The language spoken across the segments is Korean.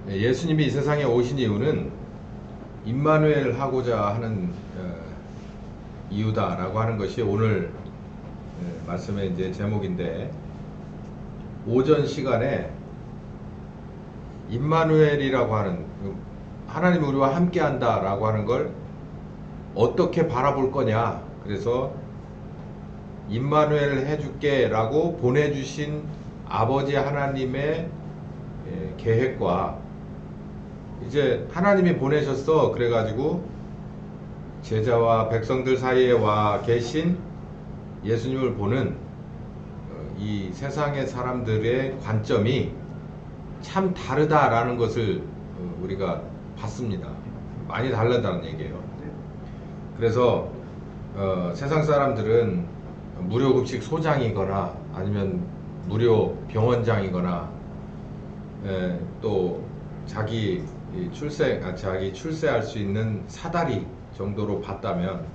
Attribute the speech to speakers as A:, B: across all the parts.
A: 예수님이 이 세상에 오신 이유는 임마누엘 하고자 하는 이유다라고 하는 것이 오늘 말씀의 이제 제목인데, 오전 시간에 임마누엘이라고 하는 하나님이 우리와 함께한다라고 하는 걸 어떻게 바라볼 거냐, 그래서 임마누엘을 해줄게라고 보내주신 아버지 하나님의 계획과, 이제 하나님이 보내셨어 그래가지고 제자와 백성들 사이에 와 계신 예수님을 보는 이 세상의 사람들의 관점이 참 다르다라는 것을 우리가 봤습니다. 많이 다르다는 얘기예요. 그래서 세상 사람들은 무료급식 소장이거나 아니면 무료 병원장이거나 또 자기 출세할 수 있는 사다리 정도로 봤다면,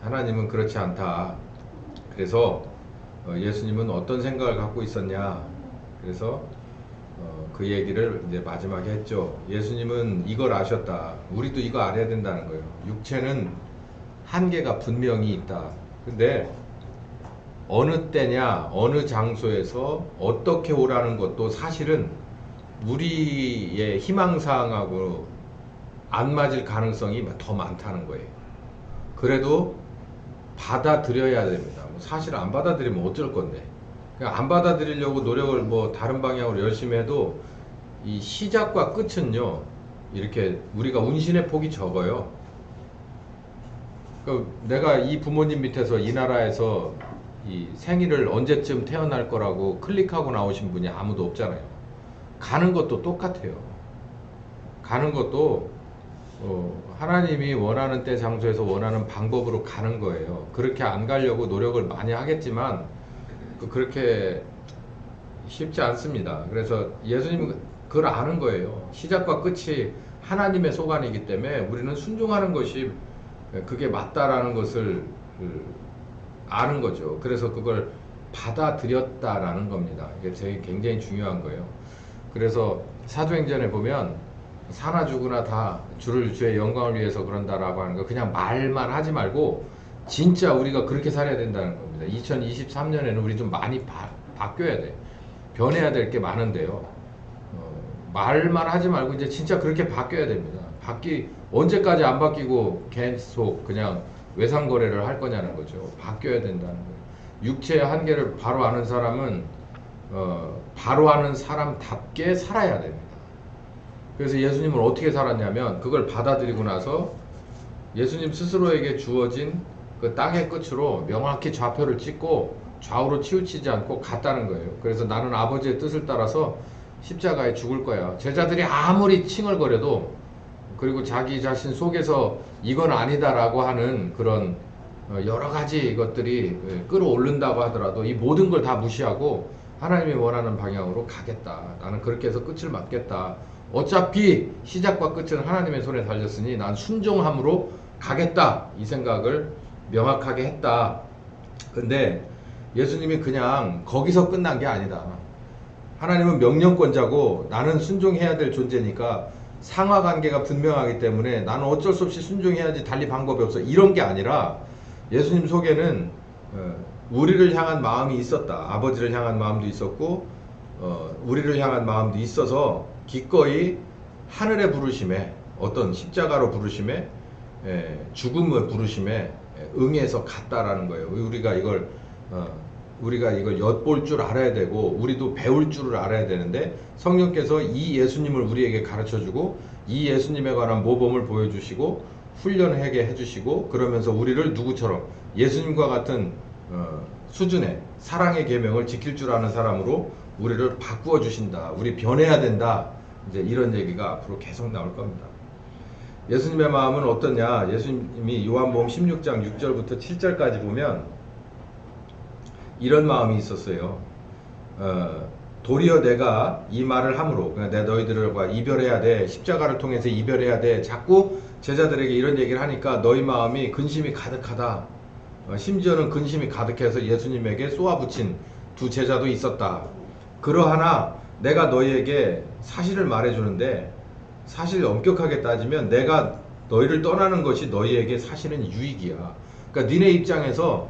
A: 하나님은 그렇지 않다. 그래서 예수님은 어떤 생각을 갖고 있었냐, 그래서 그 얘기를 이제 마지막에 했죠. 예수님은 이걸 아셨다. 우리도 이거 알아야 된다는 거예요. 육체는 한계가 분명히 있다. 근데 어느 때냐 어느 장소에서 어떻게 오라는 것도 사실은 우리의 희망사항하고 안 맞을 가능성이 더 많다는 거예요. 그래도 받아들여야 됩니다. 사실 안 받아들이면 어쩔 건데, 그냥 안 받아들이려고 노력을 다른 방향으로 열심히 해도 이 시작과 끝은요, 이렇게 우리가 운신의 폭이 적어요. 내가 이 부모님 밑에서 이 나라에서 이 생일을 언제쯤 태어날 거라고 클릭하고 나오신 분이 아무도 없잖아요. 가는 것도 똑같아요. 가는 것도 하나님이 원하는 때 장소에서 원하는 방법으로 가는 거예요. 그렇게 안 가려고 노력을 많이 하겠지만 그렇게 쉽지 않습니다. 그래서 예수님은 그걸 아는 거예요. 시작과 끝이 하나님의 소관이기 때문에 우리는 순종하는 것이 그게 맞다라는 것을 아는 거죠. 그래서 그걸 받아들였다라는 겁니다. 이게 되게 굉장히 중요한 거예요. 그래서 사도행전에 보면 사나 죽으나 다 주의 영광을 위해서 그런다라고 하는 거, 그냥 말만 하지 말고 진짜 우리가 그렇게 살아야 된다는 겁니다. 2023년에는 우리 좀 많이 바뀌어야 돼. 변해야 될 게 많은데요. 말만 하지 말고 이제 진짜 그렇게 바뀌어야 됩니다. 언제까지 안 바뀌고 계속 그냥 외상거래를 할 거냐는 거죠. 바뀌어야 된다는 거예요. 육체의 한계를 바로 아는 사람은 바로 아는 사람답게 살아야 됩니다. 그래서 예수님은 어떻게 살았냐면, 그걸 받아들이고 나서 예수님 스스로에게 주어진 그 땅의 끝으로 명확히 좌표를 찍고 좌우로 치우치지 않고 갔다는 거예요. 그래서 나는 아버지의 뜻을 따라서 십자가에 죽을 거야. 제자들이 아무리 칭얼거려도, 그리고 자기 자신 속에서 이건 아니다라고 하는 그런 여러 가지 것들이 끌어오른다고 하더라도 이 모든 걸 다 무시하고 하나님이 원하는 방향으로 가겠다. 나는 그렇게 해서 끝을 맞겠다. 어차피 시작과 끝은 하나님의 손에 달렸으니 난 순종함으로 가겠다. 이 생각을 명확하게 했다. 근데 예수님이 그냥 거기서 끝난 게 아니다. 하나님은 명령권자고 나는 순종해야 될 존재니까 상하관계가 분명하기 때문에 나는 어쩔 수 없이 순종해야지, 달리 방법이 없어, 이런 게 아니라 예수님 속에는 우리를 향한 마음이 있었다. 아버지를 향한 마음도 있었고 우리를 향한 마음도 있어서 기꺼이 하늘의 부르심에, 어떤 십자가로 부르심에, 죽음의 부르심에 응해서 갔다라는 거예요. 우리가 이걸 엿볼 줄 알아야 되고 우리도 배울 줄을 알아야 되는데, 성령께서 이 예수님을 우리에게 가르쳐주고 이 예수님에 관한 모범을 보여주시고 훈련하게 해주시고, 그러면서 우리를 누구처럼 예수님과 같은 수준의 사랑의 계명을 지킬 줄 아는 사람으로 우리를 바꾸어 주신다. 우리 변해야 된다. 이제 이런 얘기가 앞으로 계속 나올 겁니다. 예수님의 마음은 어떠냐? 예수님이 요한복음 16장 6절부터 7절까지 보면 이런 마음이 있었어요. 도리어 내가 이 말을 함으로, 그러니까 내가 너희들과 이별해야 돼, 십자가를 통해서 이별해야 돼, 자꾸 제자들에게 이런 얘기를 하니까 너희 마음이 근심이 가득하다. 심지어는 근심이 가득해서 예수님에게 쏘아붙인 두 제자도 있었다. 그러하나 내가 너희에게 사실을 말해주는데 사실 엄격하게 따지면 내가 너희를 떠나는 것이 너희에게 사실은 유익이야. 그러니까 니네 입장에서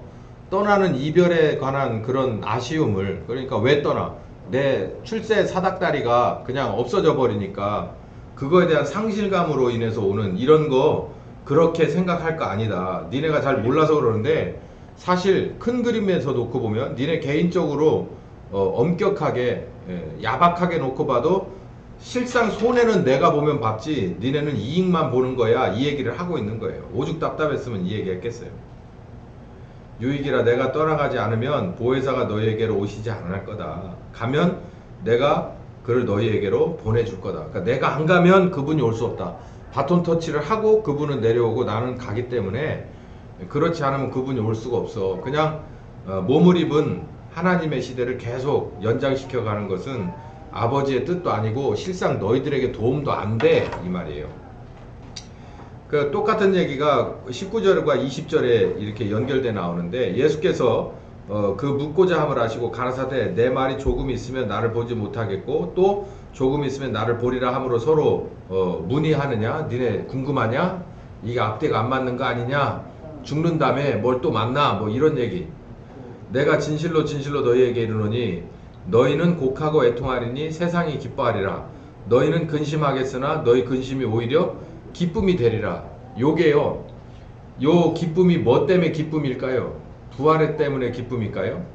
A: 떠나는 이별에 관한 그런 아쉬움을, 그러니까 왜 떠나? 내 출세 사닥다리가 그냥 없어져 버리니까 그거에 대한 상실감으로 인해서 오는 이런 거 그렇게 생각할 거 아니다. 니네가 잘 몰라서 그러는데 사실 큰 그림에서 놓고 보면 니네 개인적으로 엄격하게 야박하게 놓고 봐도 실상 손해는 내가 보면 봤지 니네는 이익만 보는 거야, 이 얘기를 하고 있는 거예요. 오죽 답답했으면 이 얘기 했겠어요. 유익이라 내가 떠나가지 않으면 보혜사가 너희에게로 오시지 않을 거다. 가면 내가 그를 너희에게로 보내줄 거다. 그러니까 내가 안 가면 그분이 올 수 없다. 바톤 터치를 하고 그분은 내려오고 나는 가기 때문에 그렇지 않으면 그분이 올 수가 없어. 그냥 몸을 입은 하나님의 시대를 계속 연장시켜 가는 것은 아버지의 뜻도 아니고 실상 너희들에게 도움도 안 돼, 이 말이에요. 그 똑같은 얘기가 19절과 20절에 이렇게 연결돼 나오는데 예수께서 그 묻고자 함을 하시고 가라사대 내 말이 조금 있으면 나를 보지 못하겠고 또 조금 있으면 나를 보리라 함으로 서로 문의하느냐, 니네 궁금하냐, 이게 앞뒤가 안 맞는 거 아니냐, 죽는 다음에 뭘 또 만나, 뭐 이런 얘기. 내가 진실로 진실로 너희에게 이르노니 너희는 곡하고 애통하리니 세상이 기뻐하리라. 너희는 근심하겠으나 너희 근심이 오히려 기쁨이 되리라. 요게요, 요 기쁨이 뭐 때문에 기쁨일까요? 부활 때문에 기쁨일까요?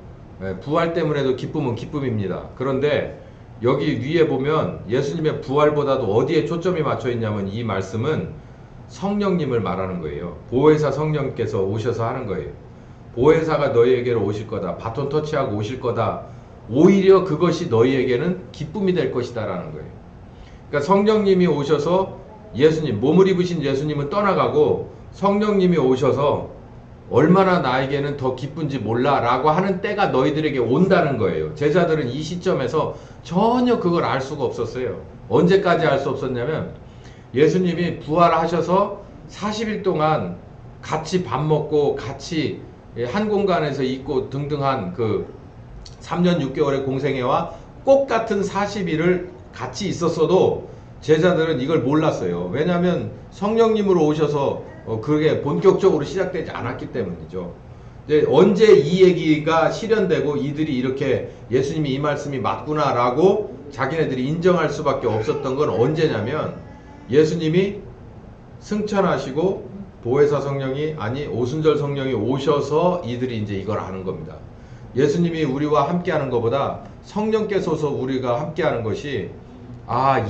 A: 부활 때문에도 기쁨은 기쁨입니다. 그런데 여기 위에 보면 예수님의 부활보다도 어디에 초점이 맞춰 있냐면 이 말씀은 성령님을 말하는 거예요. 보혜사 성령께서 오셔서 하는 거예요. 보혜사가 너희에게로 오실 거다. 바톤 터치하고 오실 거다. 오히려 그것이 너희에게는 기쁨이 될 것이다 라는 거예요. 그러니까 성령님이 오셔서 예수님, 몸을 입으신 예수님은 떠나가고 성령님이 오셔서 얼마나 나에게는 더 기쁜지 몰라 라고 하는 때가 너희들에게 온다는 거예요. 제자들은 이 시점에서 전혀 그걸 알 수가 없었어요. 언제까지 알 수 없었냐면 예수님이 부활하셔서 40일 동안 같이 밥 먹고 같이 한 공간에서 있고 등등한 그 3년 6개월의 공생애와 꼭 같은 40일을 같이 있었어도 제자들은 이걸 몰랐어요. 왜냐하면 성령님으로 오셔서 그게 본격적으로 시작되지 않았기 때문이죠. 이제 언제 이 얘기가 실현되고 이들이 이렇게 예수님이 이 말씀이 맞구나라고 자기네들이 인정할 수밖에 없었던 건 언제냐면 예수님이 승천하시고 보혜사 성령이 아니 오순절 성령이 오셔서 이들이 이제 이걸 아는 겁니다. 예수님이 우리와 함께하는 것보다 성령께서서 우리가 함께하는 것이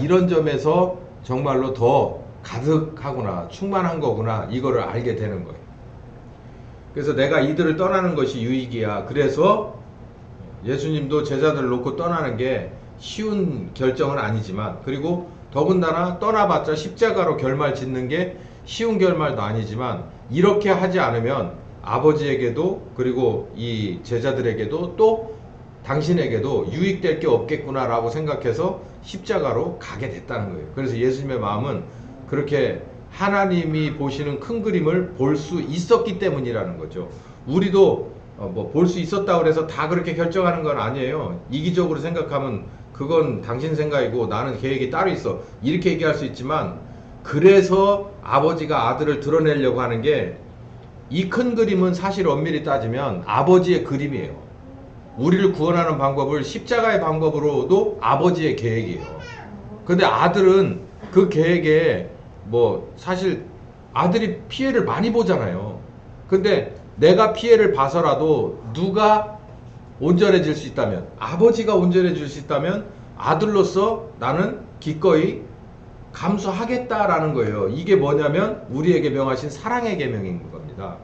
A: 이런 점에서 정말로 더 가득하구나, 충만한 거구나, 이거를 알게 되는 거예요. 그래서 내가 이들을 떠나는 것이 유익이야. 그래서 예수님도 제자들을 놓고 떠나는 게 쉬운 결정은 아니지만, 그리고 더군다나 떠나봤자 십자가로 결말 짓는 게 쉬운 결말도 아니지만, 이렇게 하지 않으면 아버지에게도 그리고 이 제자들에게도 또 당신에게도 유익될 게 없겠구나 라고 생각해서 십자가로 가게 됐다는 거예요. 그래서 예수님의 마음은 그렇게 하나님이 보시는 큰 그림을 볼 수 있었기 때문이라는 거죠. 우리도 뭐 볼 수 있었다고 해서 다 그렇게 결정하는 건 아니에요. 이기적으로 생각하면 그건 당신 생각이고 나는 계획이 따로 있어, 이렇게 얘기할 수 있지만, 그래서 아버지가 아들을 드러내려고 하는 게 이 큰 그림은 사실 엄밀히 따지면 아버지의 그림이에요. 우리를 구원하는 방법을 십자가의 방법으로도 아버지의 계획이에요. 근데 아들은 그 계획에 뭐 사실 아들이 피해를 많이 보잖아요. 근데 내가 피해를 봐서라도 누가 온전해질 수 있다면, 아버지가 온전해질 수 있다면 아들로서 나는 기꺼이 감수하겠다라는 거예요. 이게 뭐냐면 우리에게 명하신 사랑의 계명인 겁니다.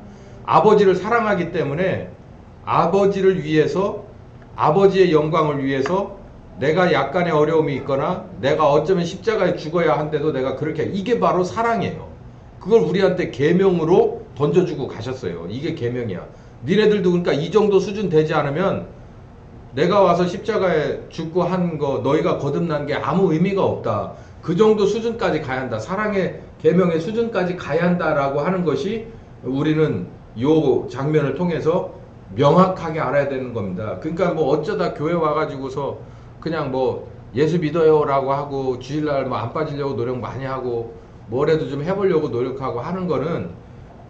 A: 아버지를 사랑하기 때문에 아버지를 위해서, 아버지의 영광을 위해서 내가 약간의 어려움이 있거나 내가 어쩌면 십자가에 죽어야 한데도 내가 그렇게, 이게 바로 사랑이에요. 그걸 우리한테 계명으로 던져주고 가셨어요. 이게 계명이야. 니네들도 그러니까 이 정도 수준 되지 않으면 내가 와서 십자가에 죽고 한 거 너희가 거듭난 게 아무 의미가 없다. 그 정도 수준까지 가야 한다. 사랑의 계명의 수준까지 가야 한다라고 하는 것이 우리는 이 장면을 통해서 명확하게 알아야 되는 겁니다. 그러니까 뭐 어쩌다 교회 와가지고서 그냥 뭐 예수 믿어요라고 하고 주일날 뭐 안 빠지려고 노력 많이 하고 뭐라도 좀 해보려고 노력하고 하는 거는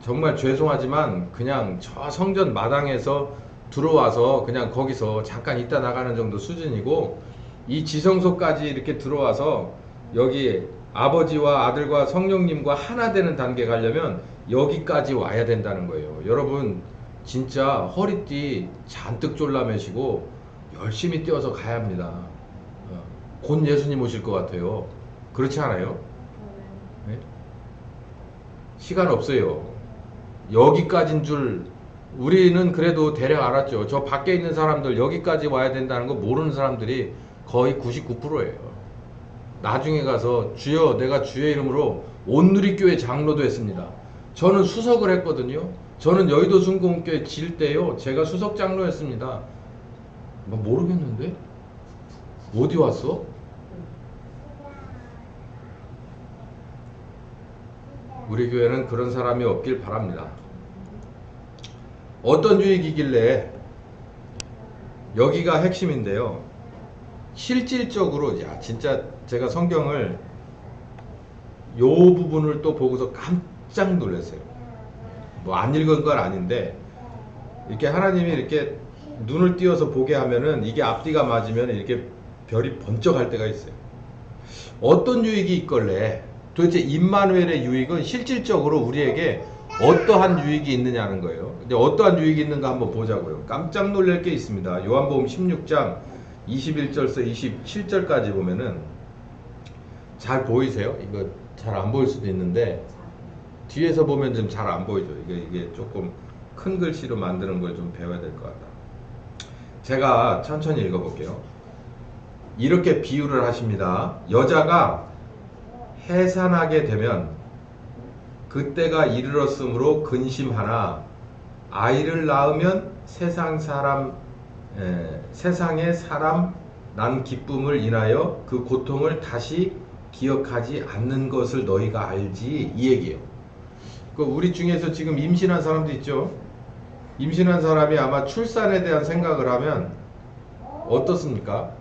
A: 정말 죄송하지만 그냥 저 성전 마당에서 들어와서 그냥 거기서 잠깐 있다 나가는 정도 수준이고, 이 지성소까지 이렇게 들어와서 여기 아버지와 아들과 성령님과 하나 되는 단계 가려면 여기까지 와야 된다는 거예요. 여러분 진짜 허리띠 잔뜩 졸라매시고 열심히 뛰어서 가야 합니다. 곧 예수님 오실 것 같아요. 그렇지 않아요? 네? 시간 없어요. 여기까지인 줄 우리는 그래도 대략 알았죠. 저 밖에 있는 사람들 여기까지 와야 된다는 거 모르는 사람들이 거의 99%예요. 나중에 가서 주여, 내가 주의 이름으로 온누리교회 장로도 했습니다. 저는 수석을 했거든요. 저는 여의도 순공교회 질 때요, 제가 수석 장로였습니다. 뭐 모르겠는데? 어디 왔어? 우리 교회는 그런 사람이 없길 바랍니다. 어떤 유익이길래, 여기가 핵심인데요. 실질적으로, 야, 진짜 제가 성경을 요 부분을 또 보고서 깜짝 놀랐어요. 뭐 안 읽은 건 아닌데, 이렇게 하나님이 이렇게 눈을 띄어서 보게 하면은 이게 앞뒤가 맞으면 이렇게 별이 번쩍할 때가 있어요. 어떤 유익이 있걸래? 도대체 임마누엘의 유익은 실질적으로 우리에게 어떠한 유익이 있느냐는 거예요. 이제 어떠한 유익이 있는가 한번 보자고요. 깜짝 놀랄 게 있습니다. 요한복음 16장 21절에서 27절까지 보면은, 잘 보이세요? 이거 잘 안 보일 수도 있는데 뒤에서 보면 좀 잘 안 보이죠. 이게 조금 큰 글씨로 만드는 걸 좀 배워야 될 것 같다. 제가 천천히 읽어볼게요. 이렇게 비유를 하십니다. 여자가 해산하게 되면 그때가 이르렀으므로 근심하나 아이를 낳으면 세상의 사람 난 기쁨을 인하여 그 고통을 다시 기억하지 않는 것을 너희가 알지, 이 얘기예요. 우리 중에서 지금 임신한 사람도 있죠. 임신한 사람이 아마 출산에 대한 생각을 하면 어떻습니까?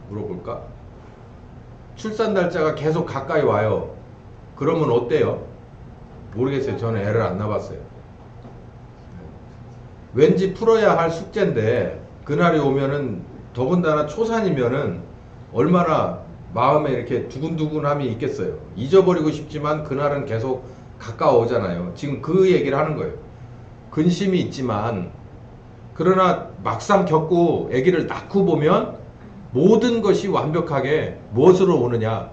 A: 물어볼까? 출산 날짜가 계속 가까이 와요. 그러면 어때요? 모르겠어요. 저는 애를 안 낳아봤어요. 왠지 풀어야 할 숙제인데 그날이 오면은, 더군다나 초산이면은 얼마나 마음에 이렇게 두근두근함이 있겠어요. 잊어버리고 싶지만 그날은 계속 가까워오잖아요. 지금 그 얘기를 하는 거예요. 근심이 있지만, 그러나 막상 겪고 아기를 낳고 보면 모든 것이 완벽하게 무엇으로 오느냐?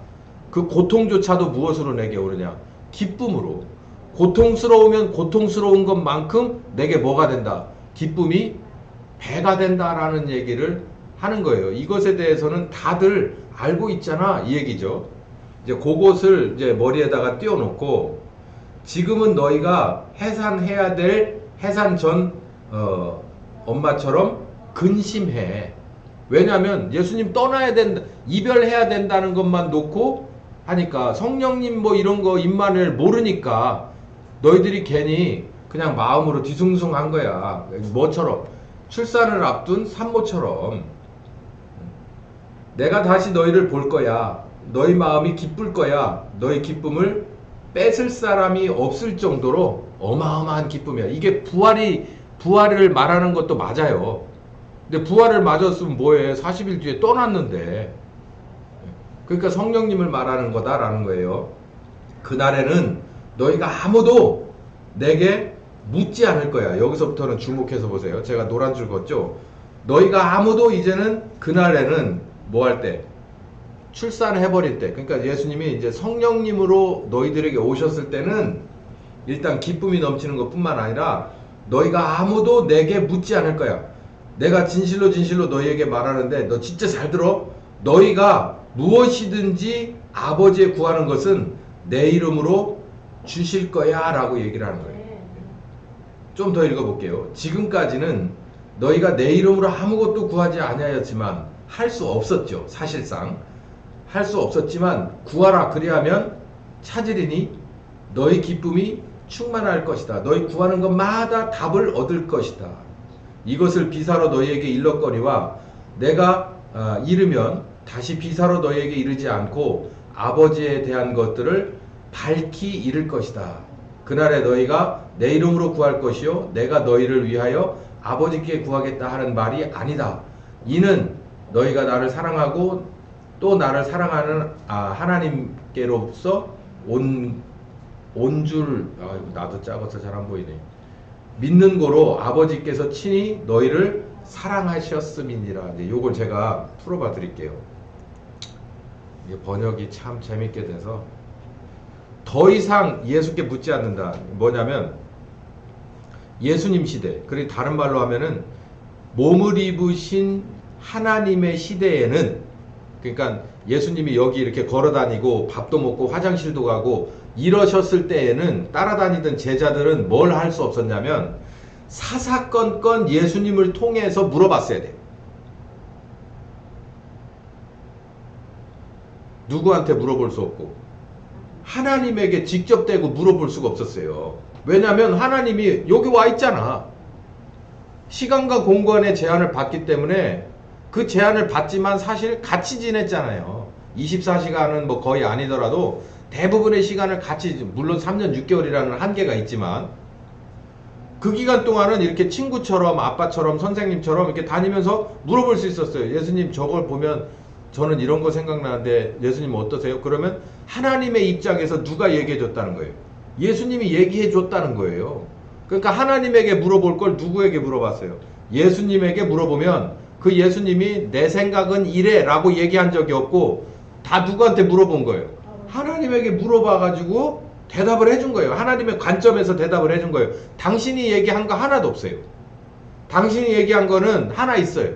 A: 그 고통조차도 무엇으로 내게 오느냐? 기쁨으로. 고통스러우면 고통스러운 것만큼 내게 뭐가 된다? 기쁨이 배가 된다라는 얘기를 하는 거예요. 이것에 대해서는 다들 알고 있잖아, 이 얘기죠. 이제 그것을 이제 머리에다가 띄워놓고, 지금은 너희가 해산해야 될 해산 전 엄마처럼 근심해. 왜냐하면 예수님 떠나야 된다, 이별해야 된다는 것만 놓고 하니까, 성령님 뭐 이런 거 임마누엘 모르니까 너희들이 괜히 그냥 마음으로 뒤숭숭한 거야. 뭐처럼, 출산을 앞둔 산모처럼. 내가 다시 너희를 볼 거야. 너희 마음이 기쁠 거야. 너희 기쁨을 뺏을 사람이 없을 정도로 어마어마한 기쁨이야. 이게 부활을 말하는 것도 맞아요. 근데 부활을 맞았으면 뭐해? 40일 뒤에 떠났는데. 그러니까 성령님을 말하는 거다라는 거예요. 그날에는 너희가 아무도 내게 묻지 않을 거야. 여기서부터는 주목해서 보세요. 제가 노란 줄 걷죠. 너희가 아무도 이제는 그날에는 뭐 할 때? 출산해버릴 때. 그러니까 예수님이 이제 성령님으로 너희들에게 오셨을 때는 일단 기쁨이 넘치는 것 뿐만 아니라 너희가 아무도 내게 묻지 않을 거야. 내가 진실로 너희에게 말하는데, 너 진짜 잘 들어. 너희가 무엇이든지 아버지의 구하는 것은 내 이름으로 주실 거야 라고 얘기를 하는 거예요. 좀 더 읽어볼게요. 지금까지는 너희가 내 이름으로 아무것도 구하지 아니하였지만, 할 수 없었죠. 사실상 할 수 없었지만 구하라, 그리하면 찾으리니 너희 기쁨이 충만할 것이다. 너희 구하는 것마다 답을 얻을 것이다. 이것을 비사로 너희에게 일렀거니와 내가 이르면 다시 비사로 너희에게 이르지 않고 아버지에 대한 것들을 밝히 이를 것이다. 그날에 너희가 내 이름으로 구할 것이요 내가 너희를 위하여 아버지께 구하겠다 하는 말이 아니다. 이는 너희가 나를 사랑하고 또 나를 사랑하는 하나님께로서 온 줄 나도 작아서 잘 안 보이네. 믿는 거로 아버지께서 친히 너희를 사랑하셨음이니라. 이제 요걸 제가 풀어봐 드릴게요. 이게 번역이 참 재밌게 돼서 더 이상 예수께 묻지 않는다. 뭐냐면 예수님 시대, 그리고 다른 말로 하면은 몸을 입으신 하나님의 시대에는, 그러니까 예수님이 여기 이렇게 걸어 다니고 밥도 먹고 화장실도 가고 이러셨을 때에는 따라다니던 제자들은 뭘 할 수 없었냐면 사사건건 예수님을 통해서 물어봤어야 돼요. 누구한테 물어볼 수 없고 하나님에게 직접 대고 물어볼 수가 없었어요. 왜냐하면 하나님이 여기 와 있잖아. 시간과 공간의 제한을 받기 때문에 그 제한을 받지만 사실 같이 지냈잖아요. 24시간은 뭐 거의 아니더라도 대부분의 시간을 같이, 물론 3년 6개월이라는 한계가 있지만 그 기간 동안은 이렇게 친구처럼 아빠처럼 선생님처럼 이렇게 다니면서 물어볼 수 있었어요. 예수님 저걸 보면 저는 이런 거 생각나는데 예수님 어떠세요? 그러면 하나님의 입장에서 누가 얘기해 줬다는 거예요? 예수님이 얘기해 줬다는 거예요. 그러니까 하나님에게 물어볼 걸 누구에게 물어봤어요? 예수님에게 물어보면 그 예수님이 내 생각은 이래 라고 얘기한 적이 없고 다 누구한테 물어본 거예요? 하나님에게 물어봐가지고 대답을 해준 거예요. 하나님의 관점에서 대답을 해준 거예요. 당신이 얘기한 거 하나도 없어요. 당신이 얘기한 거는 하나 있어요.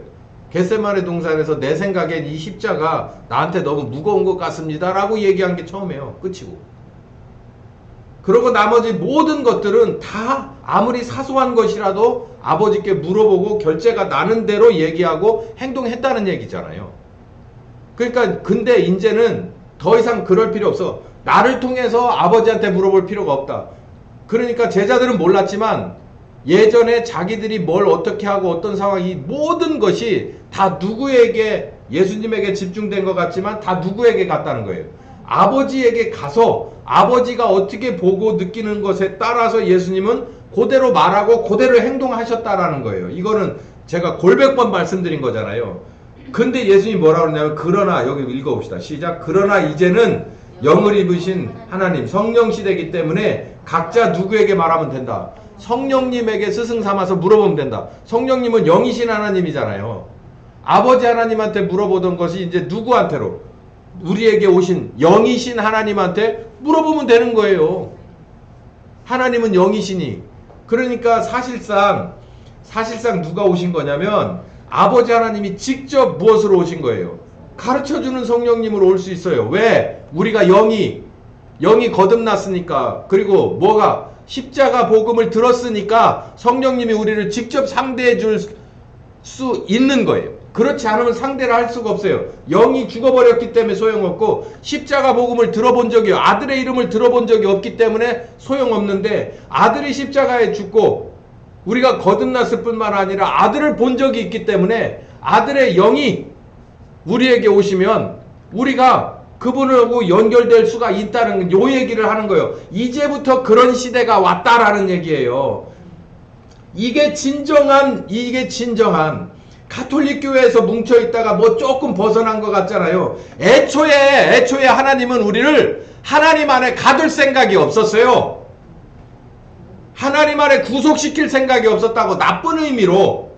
A: 겟세마네 동산에서 내 생각엔 이 십자가 나한테 너무 무거운 것 같습니다 라고 얘기한 게 처음이에요. 끝이고. 그리고 나머지 모든 것들은 다 아무리 사소한 것이라도 아버지께 물어보고 결제가 나는 대로 얘기하고 행동했다는 얘기잖아요. 그러니까 근데 이제는 더 이상 그럴 필요 없어. 나를 통해서 아버지한테 물어볼 필요가 없다. 그러니까 제자들은 몰랐지만 예전에 자기들이 뭘 어떻게 하고 어떤 상황이 모든 것이 다 누구에게, 예수님에게 집중된 것 같지만 다 누구에게 갔다는 거예요. 아버지에게 가서 아버지가 어떻게 보고 느끼는 것에 따라서 예수님은 그대로 말하고 그대로 행동하셨다라는 거예요. 이거는 제가 골백 번 말씀드린 거잖아요. 근데 예수님이 뭐라고 그러냐면, 그러나, 여기 읽어봅시다. 시작. 그러나 이제는 영을 입으신 하나님, 성령 시대이기 때문에 각자 누구에게 말하면 된다. 성령님에게 스승 삼아서 물어보면 된다. 성령님은 영이신 하나님이잖아요. 아버지 하나님한테 물어보던 것이 이제 누구한테로? 우리에게 오신 영이신 하나님한테 물어보면 되는 거예요. 하나님은 영이시니. 그러니까 사실상 누가 오신 거냐면 아버지 하나님이 직접 무엇으로 오신 거예요? 가르쳐주는 성령님으로 올 수 있어요. 왜? 우리가 영이 거듭났으니까. 그리고 뭐가? 십자가 복음을 들었으니까 성령님이 우리를 직접 상대해 줄 수 있는 거예요. 그렇지 않으면 상대를 할 수가 없어요. 영이 죽어버렸기 때문에 소용없고, 십자가 복음을 들어본 적이, 아들의 이름을 들어본 적이 없기 때문에 소용없는데, 아들이 십자가에 죽고 우리가 거듭났을 뿐만 아니라 아들을 본 적이 있기 때문에 아들의 영이 우리에게 오시면 우리가 그분하고 연결될 수가 있다는 요 얘기를 하는 거예요. 이제부터 그런 시대가 왔다라는 얘기예요. 이게 진정한 가톨릭 교회에서 뭉쳐있다가 뭐 조금 벗어난 것 같잖아요. 애초에 하나님은 우리를 하나님 안에 가둘 생각이 없었어요. 하나님 안에 구속시킬 생각이 없었다고, 나쁜 의미로.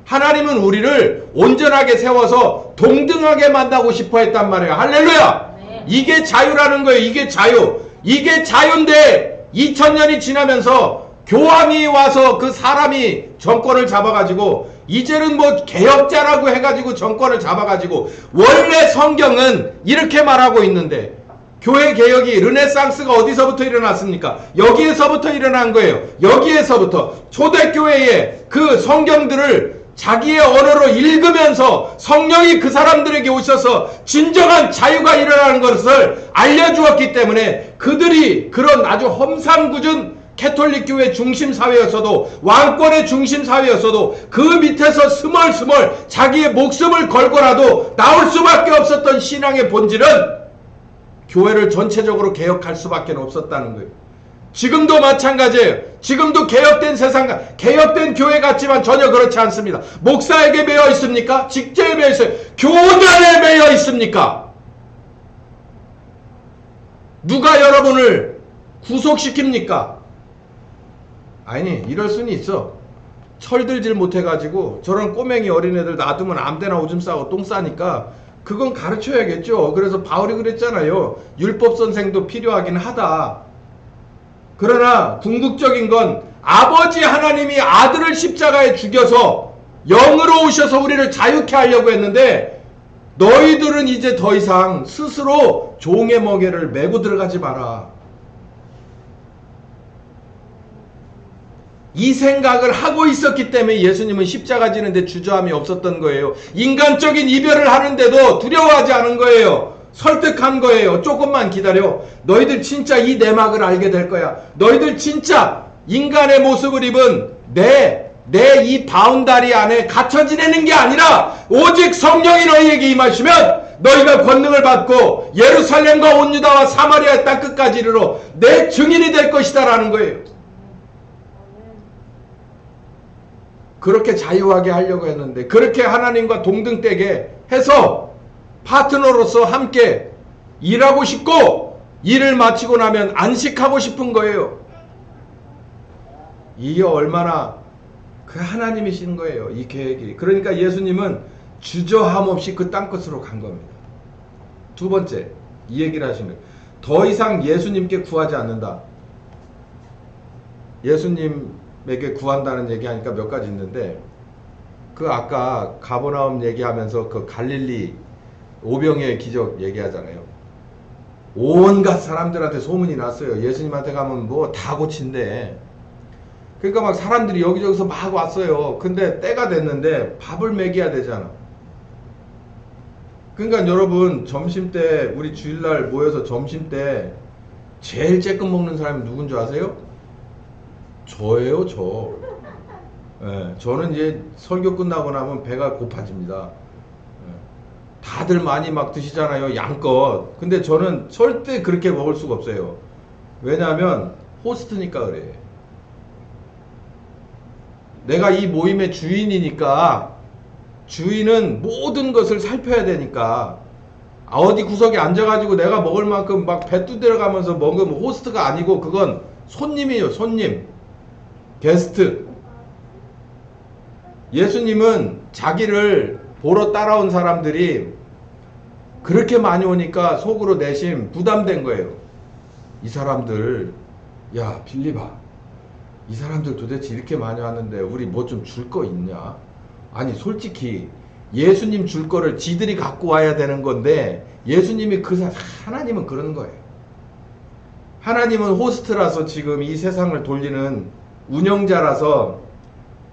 A: 하나님은 우리를 온전하게 세워서 동등하게 만나고 싶어 했단 말이에요. 할렐루야! 네. 이게 자유라는 거예요. 이게 자유. 이게 자유인데 2000년이 지나면서 교황이 와서 그 사람이 정권을 잡아가지고 이제는 뭐 개혁자라고 해가지고 정권을 잡아가지고, 원래 성경은 이렇게 말하고 있는데 교회 개혁이, 르네상스가 어디서부터 일어났습니까? 여기에서부터 일어난 거예요. 여기에서부터 초대교회의 그 성경들을 자기의 언어로 읽으면서 성령이 그 사람들에게 오셔서 진정한 자유가 일어나는 것을 알려주었기 때문에 그들이 그런 아주 험상궂은 캐톨릭 교회 중심 사회였어도, 왕권의 중심 사회였어도 그 밑에서 스멀스멀 자기의 목숨을 걸고라도 나올 수밖에 없었던 신앙의 본질은 교회를 전체적으로 개혁할 수밖에 없었다는 거예요. 지금도 마찬가지예요. 지금도 개혁된 세상, 개혁된 교회 같지만 전혀 그렇지 않습니다. 목사에게 매여 있습니까? 직제에 매여 있어요. 교단에 매여 있습니까? 누가 여러분을 구속시킵니까? 아니, 이럴 수는 있어. 철들질 못해가지고 저런 꼬맹이 어린애들 놔두면 아무데나 오줌 싸고 똥 싸니까 그건 가르쳐야겠죠. 그래서 바울이 그랬잖아요. 율법 선생도 필요하긴 하다. 그러나 궁극적인 건 아버지 하나님이 아들을 십자가에 죽여서 영으로 오셔서 우리를 자유케 하려고 했는데, 너희들은 이제 더 이상 스스로 종의 멍에를 메고 들어가지 마라. 이 생각을 하고 있었기 때문에 예수님은 십자가 지는데 주저함이 없었던 거예요. 인간적인 이별을 하는데도 두려워하지 않은 거예요. 설득한 거예요. 조금만 기다려. 너희들 진짜 이 내막을 알게 될 거야. 너희들 진짜 인간의 모습을 입은 내 이 바운다리 안에 갇혀 지내는 게 아니라 오직 성령이 너희에게 임하시면 너희가 권능을 받고 예루살렘과 온 유다와 사마리아 땅 끝까지 이르러 내 증인이 될 것이다 라는 거예요. 그렇게 자유하게 하려고 했는데, 그렇게 하나님과 동등되게 해서 파트너로서 함께 일하고 싶고 일을 마치고 나면 안식하고 싶은 거예요. 이게 얼마나 그 하나님이신 거예요. 이 계획이. 그러니까 예수님은 주저함 없이 그 땅끝으로 간 겁니다. 두 번째, 이 얘기를 하신 거예요. 더 이상 예수님께 구하지 않는다. 예수님에게 구한다는 얘기하니까 몇 가지 있는데, 그 아까 가버나움 얘기하면서 그 갈릴리 오병이의 기적 얘기하잖아요. 온갖 사람들한테 소문이 났어요. 예수님한테 가면 뭐 다 고친대. 그러니까 막 사람들이 여기저기서 막 왔어요. 근데 때가 됐는데 밥을 먹여야 되잖아. 그러니까 여러분, 점심때 우리 주일날 모여서 점심때 제일 쬐끔 먹는 사람이 누군 줄 아세요? 저예요, 저. 예, 저는 이제 설교 끝나고 나면 배가 고파집니다. 다들 많이 막 드시잖아요, 양껏. 근데 저는 절대 그렇게 먹을 수가 없어요. 왜냐하면 호스트니까 그래. 내가 이 모임의 주인이니까, 주인은 모든 것을 살펴야 되니까, 어디 구석에 앉아가지고 내가 먹을 만큼 막 배 두드려가면서 먹으면 호스트가 아니고 그건 손님이에요, 손님. 게스트. 예수님은 자기를 보러 따라온 사람들이 그렇게 많이 오니까 속으로 내심 부담된 거예요. 이 사람들, 야 빌립아, 이 사람들 도대체 이렇게 많이 왔는데 우리 뭐 좀 줄 거 있냐? 아니 솔직히 예수님 줄 거를 지들이 갖고 와야 되는 건데, 예수님이 하나님은 그런 거예요. 하나님은 호스트라서 지금 이 세상을 돌리는 운영자라서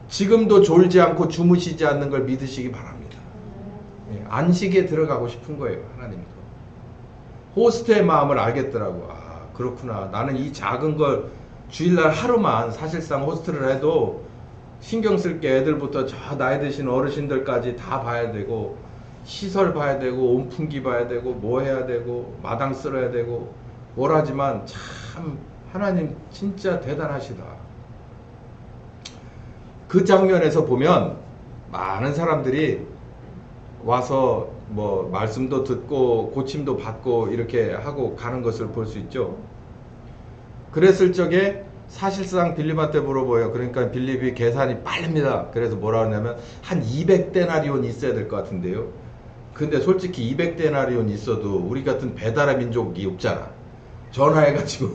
A: 지금도 졸지 않고 주무시지 않는 걸 믿으시기 바랍니다. 안식에 들어가고 싶은 거예요, 하나님도. 호스트의 마음을 알겠더라고. 아, 그렇구나. 나는 이 작은 걸 주일날 하루만 사실상 호스트를 해도 신경 쓸 게 애들부터 저 나이 드신 어르신들까지 다 봐야 되고, 시설 봐야 되고, 온풍기 봐야 되고, 뭐 해야 되고, 마당 쓸어야 되고, 뭘 하지만 참 하나님 진짜 대단하시다. 그 장면에서 보면 많은 사람들이 와서 뭐 말씀도 듣고 고침도 받고 이렇게 하고 가는 것을 볼 수 있죠. 그랬을 적에 사실상 빌립한테 물어보여요. 그러니까 빌립이 계산이 빠릅니다. 그래서 뭐라 하냐면 한 200데나리온 있어야 될 것 같은데요. 근데 솔직히 200데나리온 있어도 우리 같은 배달의 민족이 없잖아. 전화해가지고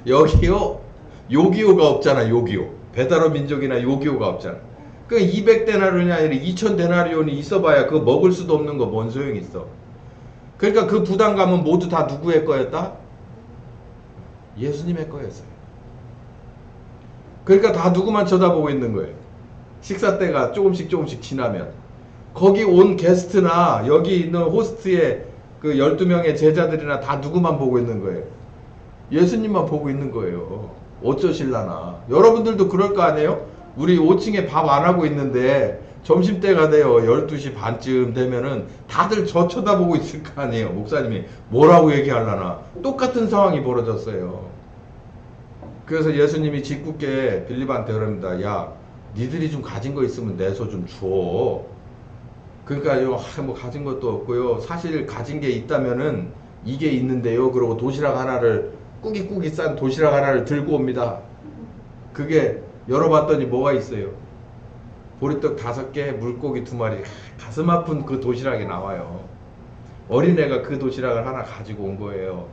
A: 여기요? 요기요가 없잖아. 요기요. 배달의 민족이나 요기요가 없잖아. 그러니까 200데나리온이 아니라 2000데나리온이 있어봐야 그거 먹을 수도 없는 거 뭔 소용이 있어. 그러니까 그 부담감은 모두 다 누구의 거였다? 예수님의 거였어요. 그러니까 다 누구만 쳐다보고 있는 거예요. 식사 때가 조금씩 지나면 거기 온 게스트나 여기 있는 호스트의 그 12명의 제자들이나 다 누구만 보고 있는 거예요? 예수님만 보고 있는 거예요. 어쩌실라나. 여러분들도 그럴 거 아니에요? 우리 5층에 밥 안 하고 있는데 점심때가 돼요. 12시 반쯤 되면은 다들 저 쳐다보고 있을 거 아니에요. 목사님이 뭐라고 얘기하려나. 똑같은 상황이 벌어졌어요. 그래서 예수님이 짓궂게 빌립한테 그럽니다. 야, 니들이 좀 가진 거 있으면 내서 좀 줘. 그러니까요, 뭐 가진 것도 없고요. 사실 가진 게 있다면은 이게 있는데요. 그러고 도시락 하나를 꾸깃꾸깃 싼 도시락 하나를 들고 옵니다. 그게 열어봤더니 뭐가 있어요? 보리떡 5개, 물고기 2마리. 가슴 아픈 그 도시락이 나와요. 어린애가 그 도시락을 하나 가지고 온 거예요.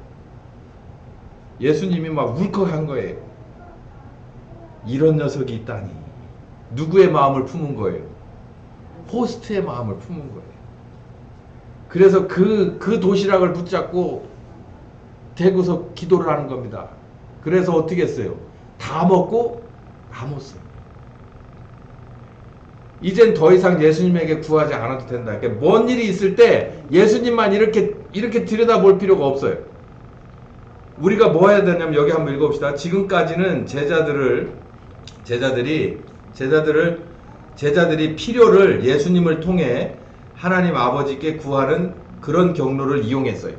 A: 예수님이 막 울컥한 거예요. 이런 녀석이 있다니. 누구의 마음을 품은 거예요? 호스트의 마음을 품은 거예요. 그래서 그 도시락을 붙잡고 대고서 기도를 하는 겁니다. 그래서 어떻게 했어요? 다 먹고 남았어요. 이젠 더 이상 예수님에게 구하지 않아도 된다. 그러니까 뭔 일이 있을 때 예수님만 이렇게 들여다볼 필요가 없어요. 우리가 뭐 해야 되냐면 여기 한번 읽어봅시다. 지금까지는 제자들이 필요를 예수님을 통해 하나님 아버지께 구하는 그런 경로를 이용했어요.